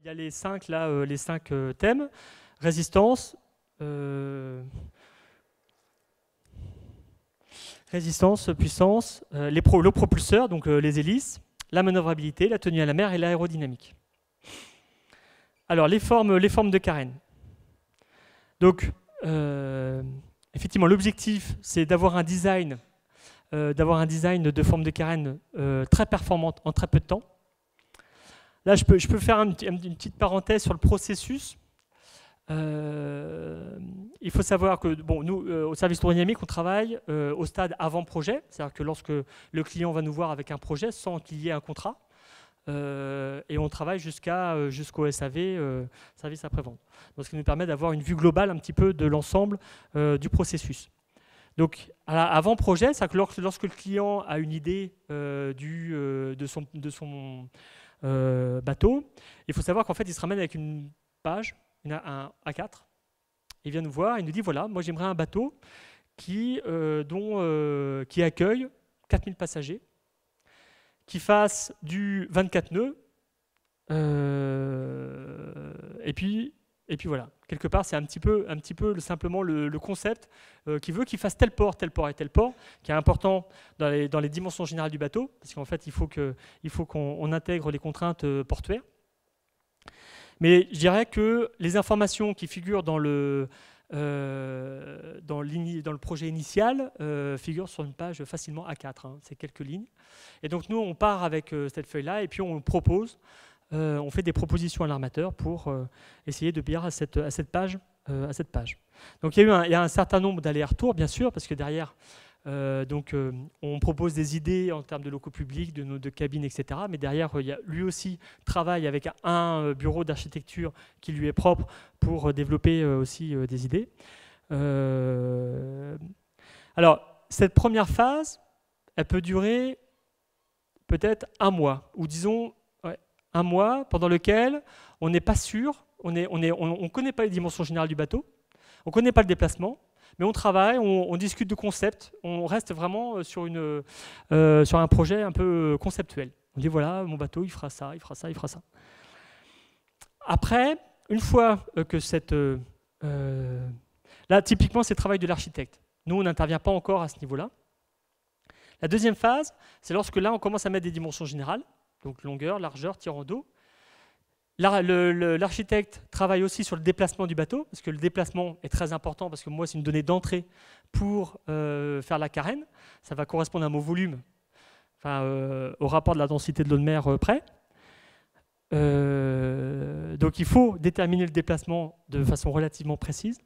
Il y a les 5 là, les 5 thèmes. Résistance, puissance, le propulseur, donc les hélices, la manœuvrabilité, la tenue à la mer et l'aérodynamique. Alors, les formes de carène. Donc, effectivement, l'objectif, c'est d'avoir un design de forme de carène très performante en très peu de temps. Là, je peux faire une petite parenthèse sur le processus. Il faut savoir que bon, nous, au service tour-dynamique, on travaille au stade avant-projet, c'est-à-dire que lorsque le client va nous voir avec un projet sans qu'il y ait un contrat, et on travaille jusqu'au SAV, service après-vente. Donc, ce qui nous permet d'avoir une vue globale un petit peu de l'ensemble du processus. Donc, avant-projet, c'est-à-dire que lorsque le client a une idée de son bateau, il faut savoir qu'en fait, il se ramène avec une page, un A4. Il vient nous voir, il nous dit voilà, moi j'aimerais un bateau qui accueille 4000 passagers, qui fasse du 24 nœuds, et puis voilà. Quelque part, c'est un petit peu simplement le concept qui veut qu'il fasse tel port et tel port, qui est important dans les dimensions générales du bateau, parce qu'en fait, il faut qu'on intègre les contraintes portuaires. Mais je dirais que les informations qui figurent dans le projet initial figurent sur une page facilement A4, hein, c'est quelques lignes. Et donc nous, on part avec cette feuille-là et puis on propose, on fait des propositions à l'armateur pour essayer de plaire à cette page. Donc il y a un certain nombre d'allers-retours, bien sûr, parce que derrière, on propose des idées en termes de locaux publics, de cabines, etc. Mais derrière, lui aussi travaille avec un bureau d'architecture qui lui est propre pour développer aussi des idées. Alors, cette première phase, elle peut durer peut-être un mois, ou disons un mois pendant lequel on n'est pas sûr, on ne connaît pas les dimensions générales du bateau, on ne connaît pas le déplacement, mais on travaille, on discute de concepts, on reste vraiment sur un projet un peu conceptuel. On dit voilà, mon bateau, il fera ça, il fera ça, il fera ça. Après, une fois que là, typiquement, c'est le travail de l'architecte. Nous, on n'intervient pas encore à ce niveau-là. La deuxième phase, c'est lorsque là, on commence à mettre des dimensions générales, donc longueur, largeur, tirant d'eau. L'architecte travaille aussi sur le déplacement du bateau, parce que le déplacement est très important, parce que moi, c'est une donnée d'entrée pour faire la carène. Ça va correspondre à mon volume, au rapport de la densité de l'eau de mer près. Donc, il faut déterminer le déplacement de façon relativement précise.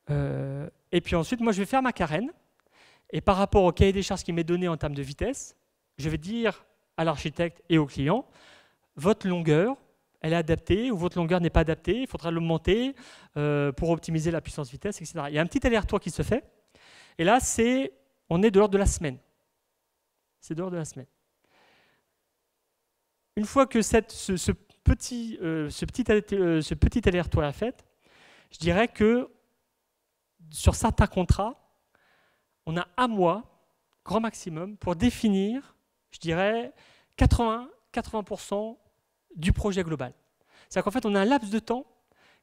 Et puis ensuite, moi, je vais faire ma carène. Et par rapport au cahier des charges qui m'est donné en termes de vitesse, je vais dire à l'architecte et au client, votre longueur, elle est adaptée, ou votre longueur n'est pas adaptée, il faudra l'augmenter pour optimiser la puissance-vitesse, etc. Il y a un petit aller-retour qui se fait. Et là, on est de l'ordre de la semaine. C'est de l'ordre de la semaine. Une fois que ce petit aller-retour est fait, je dirais que sur certains contrats, on a un mois, grand maximum, pour définir, je dirais, 80% du projet global. C'est-à-dire qu'en fait, on a un laps de temps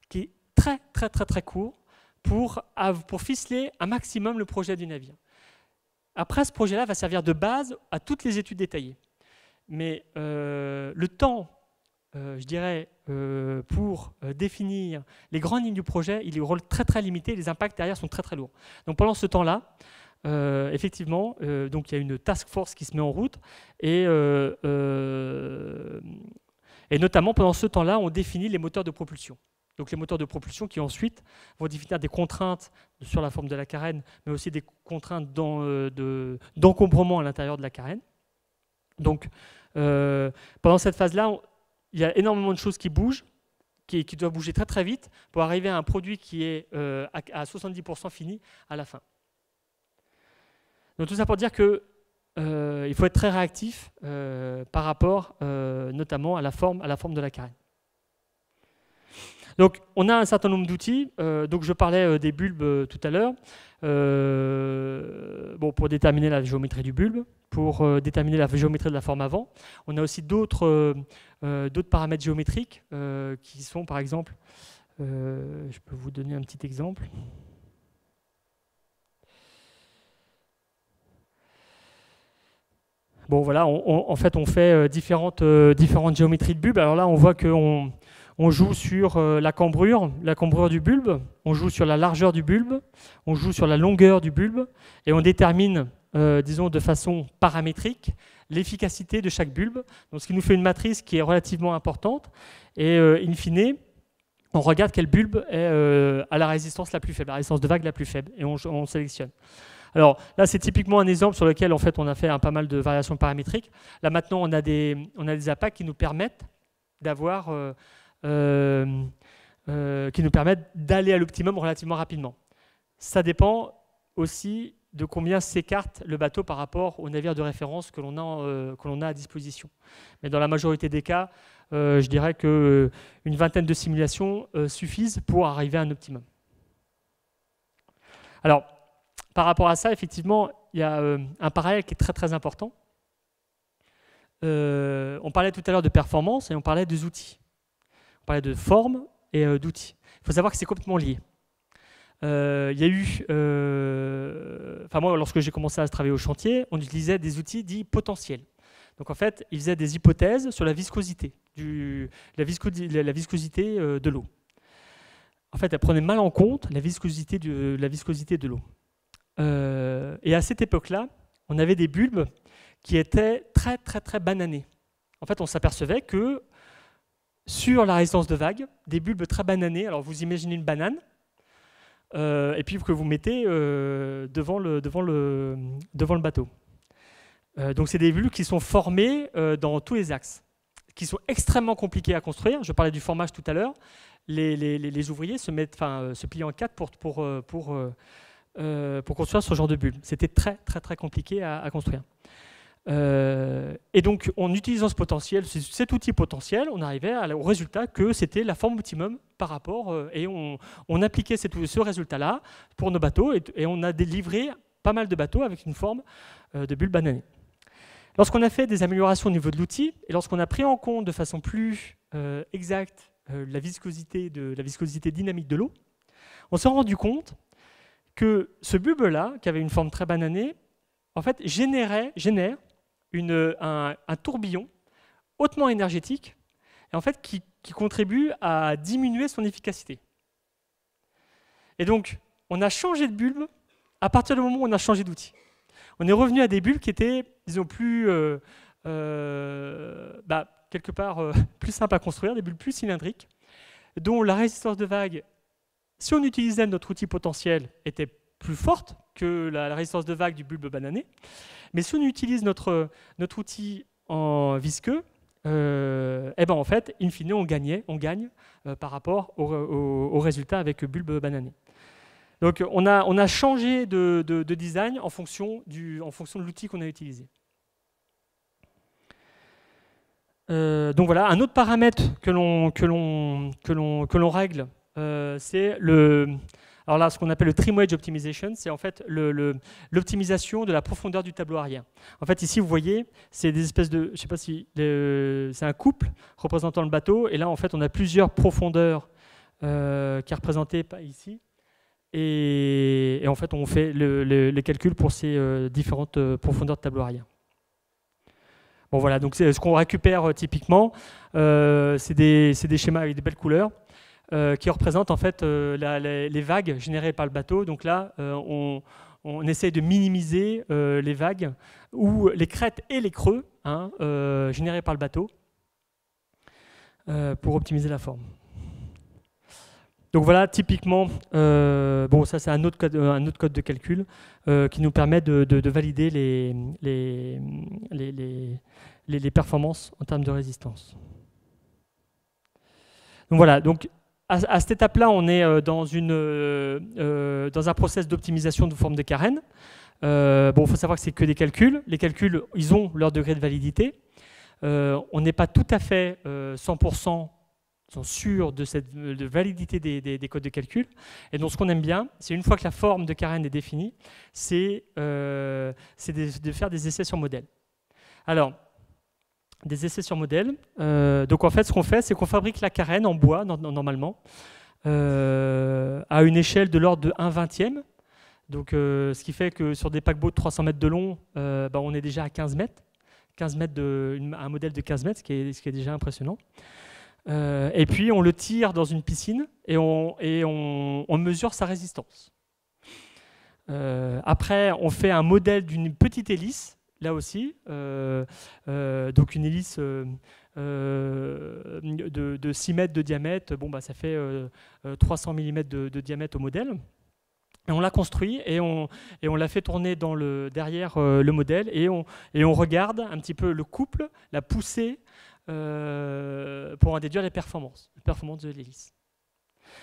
qui est très, très, très, très court pour ficeler un maximum le projet du navire. Après, ce projet-là va servir de base à toutes les études détaillées. Mais le temps, je dirais, pour définir les grandes lignes du projet, il est au rôle très, très limité. Les impacts derrière sont très, très lourds. Donc pendant ce temps-là, effectivement, donc il y a une task force qui se met en route et notamment pendant ce temps-là, on définit les moteurs de propulsion. Donc les moteurs de propulsion qui ensuite vont définir des contraintes sur la forme de la carène, mais aussi des contraintes d'encombrement à l'intérieur de la carène. Donc pendant cette phase-là, il y a énormément de choses qui bougent, qui doivent bouger très très vite pour arriver à un produit qui est à 70% fini à la fin. Donc tout ça pour dire que il faut être très réactif par rapport notamment à la forme de la carène. Donc, on a un certain nombre d'outils. Donc, je parlais des bulbes tout à l'heure. Bon, pour déterminer la géométrie du bulbe, pour déterminer la géométrie de la forme avant. On a aussi d'autres paramètres géométriques qui sont, par exemple, je peux vous donner un petit exemple. Bon, voilà, en fait, on fait différentes géométries de bulbe. Alors là, on voit qu'on joue sur la cambrure du bulbe, on joue sur la largeur du bulbe, on joue sur la longueur du bulbe, et on détermine, disons, de façon paramétrique, l'efficacité de chaque bulbe. Donc, ce qui nous fait une matrice qui est relativement importante. Et in fine, on regarde quel bulbe est à la résistance la plus faible, la résistance de vague la plus faible, et on sélectionne. Alors là, c'est typiquement un exemple sur lequel en fait, on a fait pas mal de variations paramétriques. Là maintenant, on a des APAC qui nous permettent d'avoir, qui nous permettent d'aller à l'optimum relativement rapidement. Ça dépend aussi de combien s'écarte le bateau par rapport au navire de référence que l'on a à disposition. Mais dans la majorité des cas, je dirais qu'une vingtaine de simulations suffisent pour arriver à un optimum. Alors, par rapport à ça, effectivement, il y a un parallèle qui est très très important. On parlait tout à l'heure de performance et on parlait des outils. On parlait de forme et d'outils. Il faut savoir que c'est complètement lié. Il y a eu, moi, lorsque j'ai commencé à travailler au chantier, on utilisait des outils dits potentiels. Donc en fait, ils faisaient des hypothèses sur la viscosité, la viscosité de l'eau. En fait, elle prenait mal en compte la viscosité de l'eau. Et à cette époque-là, on avait des bulbes qui étaient très très très bananés. En fait, on s'apercevait que sur la résistance de vague, des bulbes très bananés, alors vous imaginez une banane, et puis que vous mettez devant le bateau. Donc c'est des bulbes qui sont formés dans tous les axes, qui sont extrêmement compliqués à construire. Je parlais du formage tout à l'heure. Les ouvriers se plient en quatre pour construire ce genre de bulbe. C'était très très très compliqué à construire. Et donc, en utilisant ce potentiel, cet outil potentiel, on arrivait au résultat que c'était la forme optimum par rapport, et on appliquait ce résultat-là pour nos bateaux, et on a délivré pas mal de bateaux avec une forme de bulbe bananée. Lorsqu'on a fait des améliorations au niveau de l'outil, et lorsqu'on a pris en compte de façon plus exacte la viscosité dynamique de l'eau, on s'est rendu compte que ce bulbe-là, qui avait une forme très bananée, en fait, génère un tourbillon hautement énergétique et en fait, qui contribue à diminuer son efficacité. Et donc, on a changé de bulbe à partir du moment où on a changé d'outil. On est revenu à des bulbes qui étaient, disons, plus, quelque part, plus simples à construire, des bulbes plus cylindriques, dont la résistance de vague, si on utilisait notre outil potentiel, était plus forte que la résistance de vague du bulbe banané. Mais si on utilise notre outil en visqueux, en fait, in fine, on gagne par rapport au résultat avec bulbe banané. Donc, on a changé de design en fonction de l'outil qu'on a utilisé. Donc voilà, un autre paramètre que l'on règle, c'est alors là, ce qu'on appelle le trim wedge optimization, c'est en fait l'optimisation de la profondeur du tableau arrière. En fait, ici, vous voyez, c'est des espèces de, je ne sais pas si, c'est un couple représentant le bateau, et là, en fait, on a plusieurs profondeurs qui est représentée ici, et en fait, on fait les calculs pour ces différentes profondeurs de tableau arrière. Bon, voilà, donc ce qu'on récupère typiquement, c'est des schémas avec des belles couleurs. Qui représente en fait les vagues générées par le bateau. Donc là, on essaye de minimiser les vagues ou les crêtes et les creux générés par le bateau pour optimiser la forme. Donc voilà, typiquement, ça c'est un autre code de calcul qui nous permet de valider les performances en termes de résistance. Donc voilà, donc à cette étape-là, on est dans un process d'optimisation de forme de carène. Il faut savoir que c'est que des calculs. Les calculs, ils ont leur degré de validité. On n'est pas tout à fait 100% sont sûrs de validité des codes de calcul. Et donc ce qu'on aime bien, c'est une fois que la forme de carène est définie, c'est de faire des essais sur modèle. Alors, des essais sur modèle. Donc en fait, ce qu'on fait, c'est qu'on fabrique la carène en bois, normalement, à une échelle de l'ordre de 1/20e. Donc, ce qui fait que sur des paquebots de 300 mètres de long, on est déjà à 15 mètres. 15 mètres un modèle de 15 mètres, ce qui est déjà impressionnant. Et puis, on le tire dans une piscine et on mesure sa résistance. Après, on fait un modèle d'une petite hélice, là aussi. Donc, une hélice de 6 mètres de diamètre. Bon, ça fait 300 mm de diamètre au modèle. Et on l'a construit et on l'a fait tourner derrière le modèle et on regarde un petit peu le couple, la poussée pour en déduire les performances de l'hélice.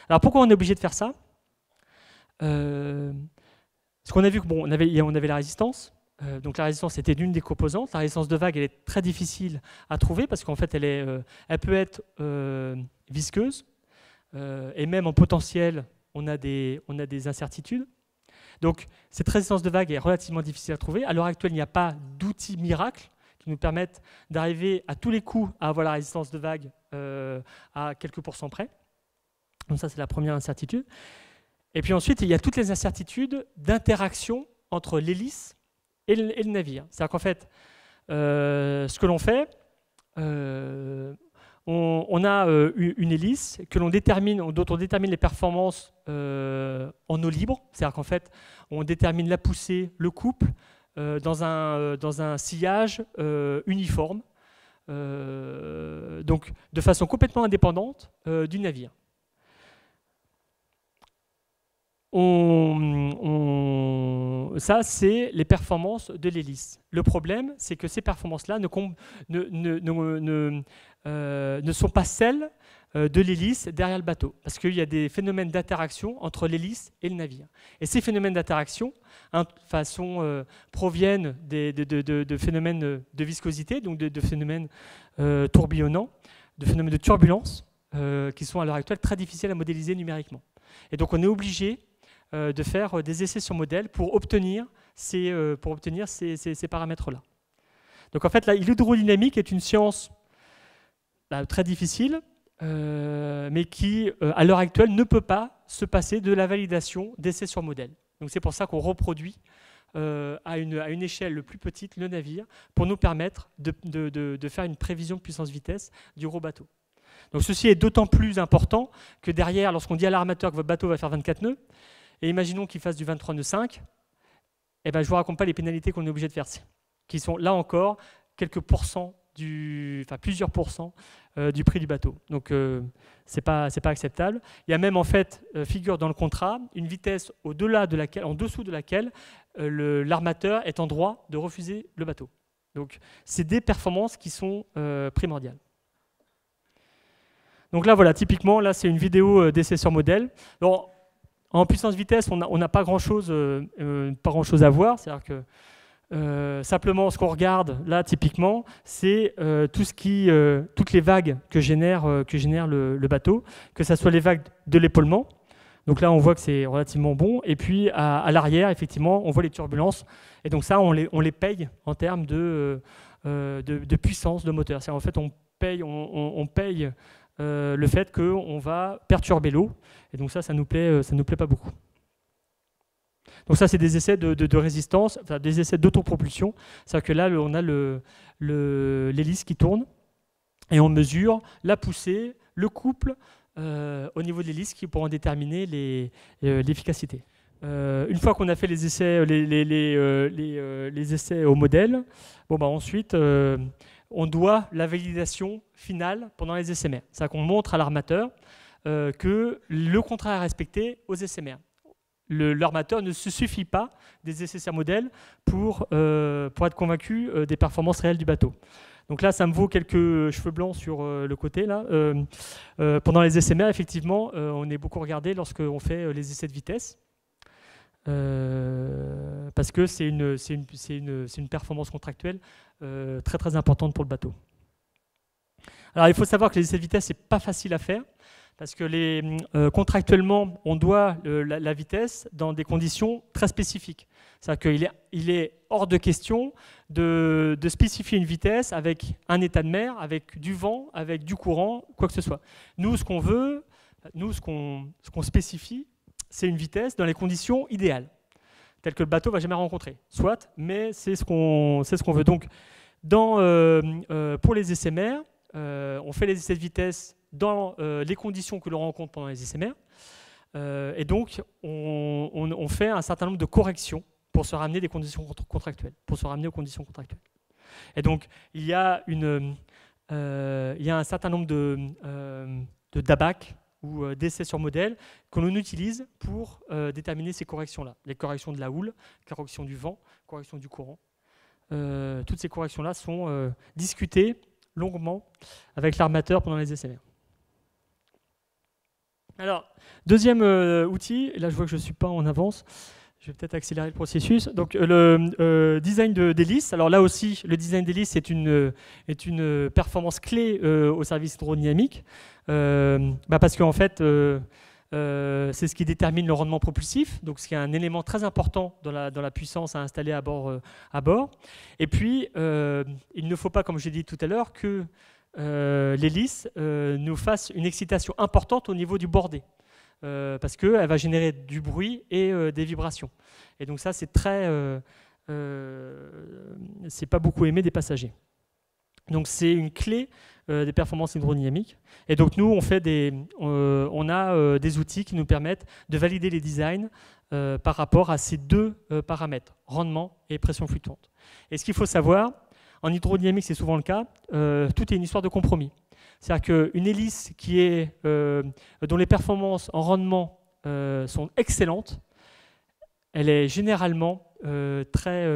Alors pourquoi on est obligé de faire ça? Parce qu'on a vu qu'on avait la résistance. Donc la résistance était d'une des composantes. La résistance de vague, elle est très difficile à trouver parce qu'en fait elle peut être visqueuse et même en potentiel. On a des incertitudes. Donc, cette résistance de vague est relativement difficile à trouver. À l'heure actuelle, il n'y a pas d'outils miracles qui nous permettent d'arriver à tous les coups à avoir la résistance de vague à quelques pourcents près. Donc ça, c'est la première incertitude. Et puis ensuite, il y a toutes les incertitudes d'interaction entre l'hélice et le navire. C'est-à-dire qu'en fait, ce que l'on fait, on a une hélice dont on détermine les performances en eau libre. C'est-à-dire qu'en fait, on détermine la poussée, le couple, dans un sillage uniforme, donc de façon complètement indépendante du navire. Ça, c'est les performances de l'hélice. Le problème, c'est que ces performances-là ne sont pas celles de l'hélice derrière le bateau, parce qu'il y a des phénomènes d'interaction entre l'hélice et le navire. Et ces phénomènes d'interaction proviennent de phénomènes de viscosité, donc de phénomènes tourbillonnants, de phénomènes de turbulence, qui sont à l'heure actuelle très difficiles à modéliser numériquement. Et donc on est obligé de faire des essais sur modèle pour obtenir ces paramètres-là. Donc en fait, l'hydrodynamique est une science très difficile, mais qui, à l'heure actuelle, ne peut pas se passer de la validation d'essais sur modèle. Donc c'est pour ça qu'on reproduit à une échelle plus petite le navire pour nous permettre de faire une prévision de puissance-vitesse du gros bateau. Donc ceci est d'autant plus important que derrière, lorsqu'on dit à l'armateur que votre bateau va faire 24 nœuds, et imaginons qu'il fasse du 23 nœuds 5, je ne vous raconte pas les pénalités qu'on est obligé de faire, qui sont là encore quelques pourcents, plusieurs pourcents du prix du bateau. Donc c'est pas acceptable. Il y a même en fait, figure dans le contrat, une vitesse en dessous de laquelle l'armateur est en droit de refuser le bateau. Donc c'est des performances qui sont primordiales. Donc là voilà, typiquement, là c'est une vidéo d'essai sur modèle. Alors, en puissance vitesse, on n'a pas grand-chose à voir. C'est-à-dire que simplement, ce qu'on regarde là, typiquement, c'est toutes les vagues que génère le bateau, que ce soit les vagues de l'épaulement. Donc là, on voit que c'est relativement bon. Et puis à l'arrière, effectivement, on voit les turbulences. Et donc ça, on les paye en termes de puissance de moteur. C'est-à-dire, en fait, on paye le fait qu'on va perturber l'eau. Et donc ça nous plaît pas beaucoup. Donc ça, c'est des essais de résistance, enfin, des essais d'autopropulsion. C'est-à-dire que là, on a l'hélice qui tourne et on mesure la poussée, le couple au niveau de l'hélice qui pourront déterminer l'efficacité. Une fois qu'on a fait les essais, les essais au modèle, ensuite, on doit la validation finale pendant les essais mers. C'est-à-dire qu'on montre à l'armateur que le contrat est respecté aux essais mers. L'armateur ne se suffit pas des essais sur modèle pour être convaincu des performances réelles du bateau. Donc là, ça me vaut quelques cheveux blancs sur le côté. Là. Pendant les essais mers, effectivement, on est beaucoup regardé lorsqu'on fait les essais de vitesse. Parce que c'est une performance contractuelle très très importante pour le bateau. Alors, il faut savoir que les essais de vitesse, ce n'est pas facile à faire, parce que contractuellement, on doit la vitesse dans des conditions très spécifiques. C'est-à-dire qu'il est hors de question de spécifier une vitesse avec un état de mer, avec du vent, avec du courant, quoi que ce soit. Nous, ce qu'on veut, ce qu'on spécifie, c'est une vitesse dans les conditions idéales, telles que le bateau ne va jamais rencontrer. Soit, mais c'est ce qu'on veut. Donc, pour les essais mer, on fait les essais de vitesse dans les conditions que l'on rencontre pendant les essais mer. Et donc, on fait un certain nombre de corrections pour se ramener des conditions contractuelles, pour se ramener aux conditions contractuelles. Et donc, il y a un certain nombre d'ABAC ou d'essais sur modèle que l'on utilise pour déterminer ces corrections-là. Les corrections de la houle, corrections du vent, corrections du courant. Toutes ces corrections-là sont discutées longuement avec l'armateur pendant les essais. Alors, deuxième outil, et là je vois que je ne suis pas en avance, je vais peut-être accélérer le processus. Donc le design d'hélice. Alors là aussi, le design d'hélice est une performance clé au service hydrodynamique, parce qu'en fait, c'est ce qui détermine le rendement propulsif, donc ce qui est un élément très important dans la puissance à installer à bord. Et puis, il ne faut pas, comme je l'ai dit tout à l'heure, que l'hélice nous fasse une excitation importante au niveau du bordé. Parce qu'elle va générer du bruit et des vibrations. Et donc ça, c'est pas beaucoup aimé des passagers. Donc c'est une clé des performances hydrodynamiques. Et donc nous, on a des outils qui nous permettent de valider les designs par rapport à ces deux paramètres, rendement et pression fluctuante. Et ce qu'il faut savoir, en hydrodynamique, c'est souvent le cas, tout est une histoire de compromis. C'est-à-dire qu'une hélice dont les performances en rendement sont excellentes, elle est généralement très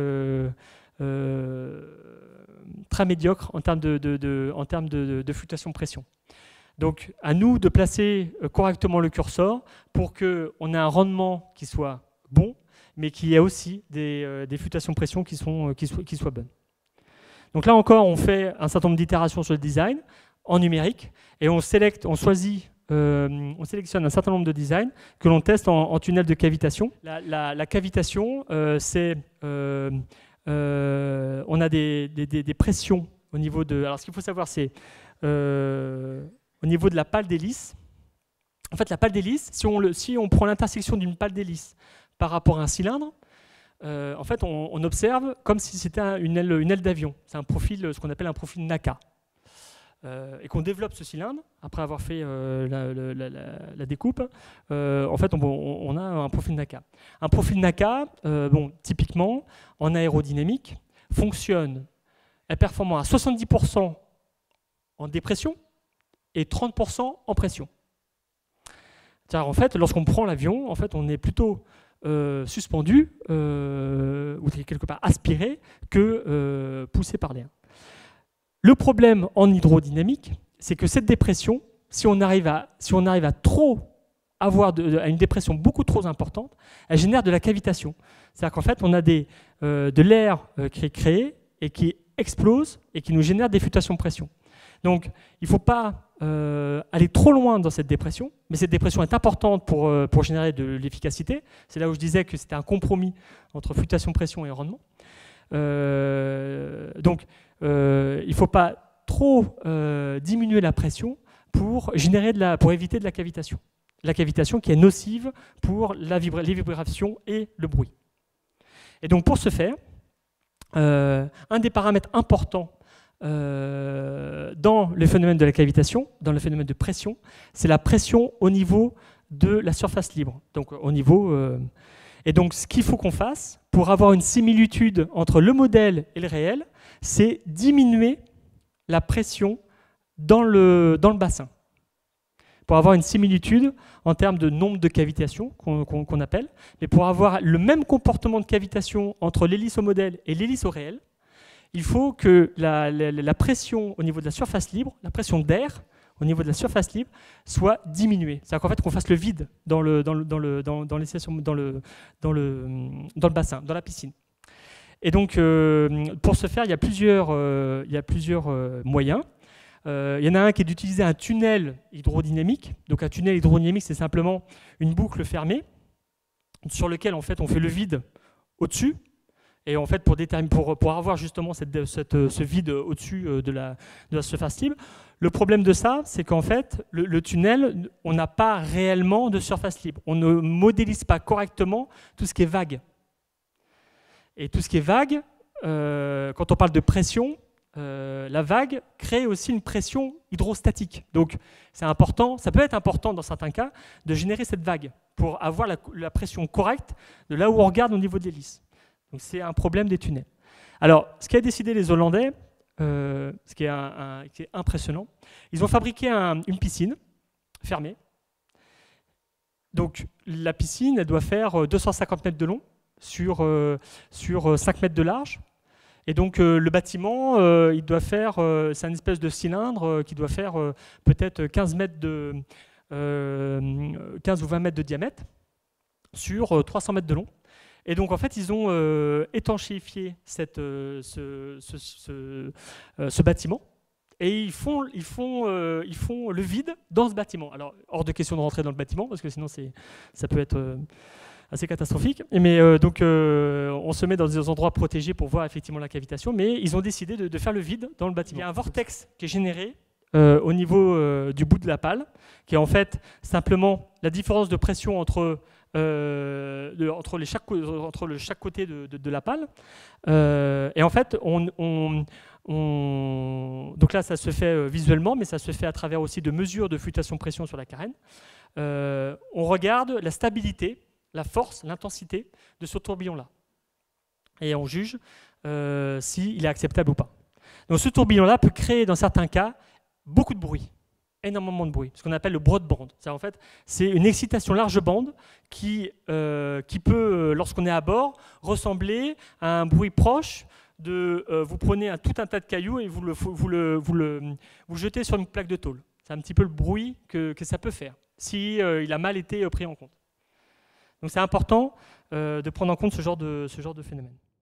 médiocre en termes de fluctuation de pression. Donc, à nous de placer correctement le curseur pour qu'on ait un rendement qui soit bon, mais qu'il y ait aussi des fluctuations de pression qui soient bonnes. Donc là encore, on fait un certain nombre d'itérations sur le design en numérique et on sélectionne un certain nombre de designs que l'on teste en tunnel de cavitation. La cavitation, c'est on a des pressions au niveau de. Alors ce qu'il faut savoir, c'est au niveau de la pale d'hélice. En fait, la pale d'hélice, si on prend l'intersection d'une pale d'hélice par rapport à un cylindre, en fait, on observe comme si c'était une aile d'avion. C'est un profil, ce qu'on appelle un profil NACA. Et qu'on développe ce cylindre, après avoir fait la découpe, en fait, on a un profil NACA. Un profil NACA, typiquement, en aérodynamique, est performant à 70% en dépression et 30% en pression. C'est-à-dire, en fait, lorsqu'on prend l'avion, en fait, on est plutôt suspendu ou quelque part aspiré que poussé par l'air. Le problème en hydrodynamique, c'est que cette dépression, si on arrive à trop avoir à une dépression beaucoup trop importante, elle génère de la cavitation. C'est-à-dire qu'en fait, on a de l'air qui est créé et qui explose et qui nous génère des fluctuations de pression. Donc, il ne faut pas aller trop loin dans cette dépression, mais cette dépression est importante pour générer de l'efficacité. C'est là où je disais que c'était un compromis entre fluctuation de pression et rendement. Donc, il ne faut pas trop diminuer la pression pour éviter de la cavitation. La cavitation qui est nocive pour les vibrations et le bruit. Et donc, pour ce faire, un des paramètres importants dans le phénomène de la cavitation, dans le phénomène de pression, c'est la pression au niveau de la surface libre. Donc, et donc, ce qu'il faut qu'on fasse pour avoir une similitude entre le modèle et le réel, c'est diminuer la pression dans le bassin. Pour avoir une similitude en termes de nombre de cavitations qu'on appelle, mais pour avoir le même comportement de cavitation entre l'hélice au modèle et l'hélice au réel, il faut que la pression au niveau de la surface libre, la pression d'air au niveau de la surface libre, soit diminuée. C'est-à-dire qu'en fait, qu'on fasse le vide dans le bassin, dans la piscine. Et donc, pour ce faire, il y a plusieurs moyens. Il y en a un qui est d'utiliser un tunnel hydrodynamique. Donc un tunnel hydrodynamique, c'est simplement une boucle fermée sur laquelle en fait, on fait le vide au-dessus. Et en fait, pour avoir justement ce vide au-dessus de la surface libre, le problème de ça, c'est qu'en fait, le tunnel, on n'a pas réellement de surface libre. On ne modélise pas correctement tout ce qui est vague. Et tout ce qui est vague, quand on parle de pression, la vague crée aussi une pression hydrostatique. Donc, c'est important, ça peut être important dans certains cas de générer cette vague pour avoir la pression correcte de là où on regarde au niveau de l'hélice. Donc, c'est un problème des tunnels. Alors, ce qu'a décidé les Hollandais, ce qui est impressionnant, ils ont fabriqué une piscine fermée. Donc, la piscine, elle doit faire 250 mètres de long sur 5 mètres de large. Et donc le bâtiment, il doit faire, c'est une espèce de cylindre qui doit faire peut-être 15 ou 20 mètres de diamètre sur 300 mètres de long. Et donc en fait, ils ont étanchéifié ce bâtiment et ils font le vide dans ce bâtiment. Alors hors de question de rentrer dans le bâtiment parce que sinon ça peut être assez catastrophique. Mais on se met dans des endroits protégés pour voir effectivement la cavitation, mais ils ont décidé de faire le vide dans le bâtiment. Il y a un vortex qui est généré au niveau du bout de la pale, qui est en fait simplement la différence de pression entre chaque côté de la pale. Et en fait, donc là, ça se fait visuellement, mais ça se fait à travers aussi de mesures de fluctuation-pression sur la carène. On regarde la stabilité, la force, l'intensité de ce tourbillon-là. Et on juge s'il est acceptable ou pas. Donc ce tourbillon-là peut créer, dans certains cas, beaucoup de bruit, énormément de bruit, ce qu'on appelle le broadband. En fait, c'est une excitation large bande qui peut, lorsqu'on est à bord, ressembler à un bruit proche de vous prenez tout un tas de cailloux et vous le jetez sur une plaque de tôle. C'est un petit peu le bruit que ça peut faire, si il a mal été pris en compte. Donc c'est important de prendre en compte ce genre de phénomène.